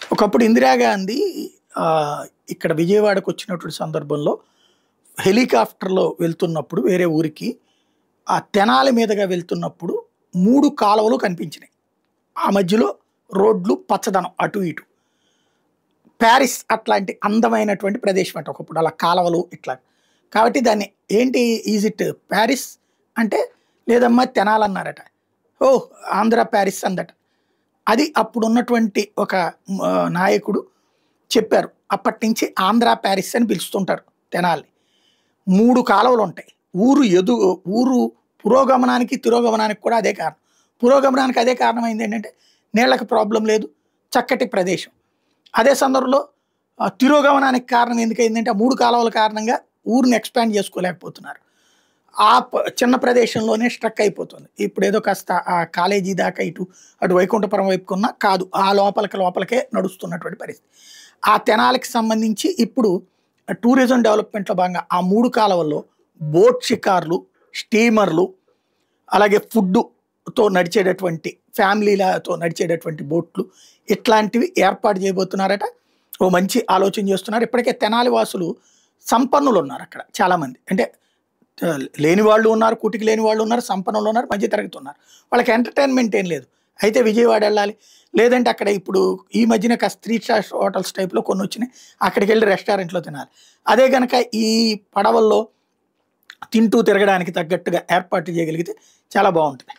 ఒకప్పుడు ఇందిరాగాంధీ ఇక్కడ విజయవాడకు వచ్చినటువంటి సందర్భంలో హెలికాప్టర్‌లో వెళ్తున్నప్పుడు వేరే ఊరికి, ఆ తెనాలి మీదుగా వెళ్తున్నప్పుడు 3 కాలువలు కనిపించినాయి. ఆ మధ్యలో రోడ్లు, పచ్చదనం అటు ఇటు. పారిస్ అట్లాంటి అందమైనటువంటి ప్రదేశం అట ఒకప్పుడు. అలా కాలవలు ఇట్లా. కాబట్టి దాన్ని ఏంటి ఈజ్ ఇట్ పారిస్ అంటే, లేదమ్మా తెనాలన్నారట. ఓహ్! ఆంధ్ర పారిస్ అందట. అది అప్పుడున్నటువంటి ఒక నాయకుడు చెప్పారు. అప్పటినుంచి ఆంధ్ర పారిస్ అని పిలుస్తుంటారు తెనాలిని. 3 కాలువలుంటాయి. ఊరు పురోగమనానికి, తిరోగమనానికి కూడా అదే కారణం. పురోగమనానికి అదే కారణమైంది ఏంటంటే, నీళ్ళకి ప్రాబ్లమ్ లేదు, చక్కటి ప్రదేశం. అదే సందర్భంలో తిరోగమనానికి కారణం ఎందుకయిందంటే, ఆ 3 కాలువల కారణంగా ఊరిని ఎక్స్‌పాండ్ చేసుకోలేకపోతున్నారు. చిన్న ప్రదేశంలోనే స్ట్రక్ అయిపోతుంది. ఇప్పుడేదో కాస్త ఆ కాలేజీ దాకా అటు వైకుంఠపురం వైపుకున్నా కాదు. ఆ లోపలికే నడుస్తున్నటువంటి పరిస్థితి. ఆ తెనాలికి సంబంధించి ఇప్పుడు టూరిజం డెవలప్‌మెంట్‌లో భాగంగా ఆ 3 కాలువల్లో బోట్ షికార్లు, స్టీమర్లు, అలాగే ఫుడ్డుతో నడిచేటటువంటి ఫ్యామిలీలతో నడిచేటటువంటి బోట్లు ఇట్లాంటివి ఏర్పాటు చేయబోతున్నారట. ఓ మంచి ఆలోచన చేస్తున్నారు. ఇప్పటికే తెనాలి వాసులు సంపన్నులున్నారు అక్కడ చాలామంది. అంటే లేని వాళ్ళు ఉన్నారు, కూటికి లేని వాళ్ళు ఉన్నారు, సంపన్నులు ఉన్నారు, మధ్యతరగతి ఉన్నారు. వాళ్ళకి ఎంటర్‌టైన్‌మెంట్ ఏం లేదు. అయితే విజయవాడ వెళ్ళాలి. లేదంటే అక్కడ ఇప్పుడు ఈ మధ్యన స్ట్రీట్ హోటల్స్ టైప్‌లో కొన్నొచ్చినాయి. అక్కడికెళ్ళి రెస్టారెంట్‌లో తినాలి. అదే గనక ఈ పడవల్లో తింటూ తిరగడానికి తగ్గట్టుగా ఏర్పాటు చేయగలిగితే చాలా బావుంటది.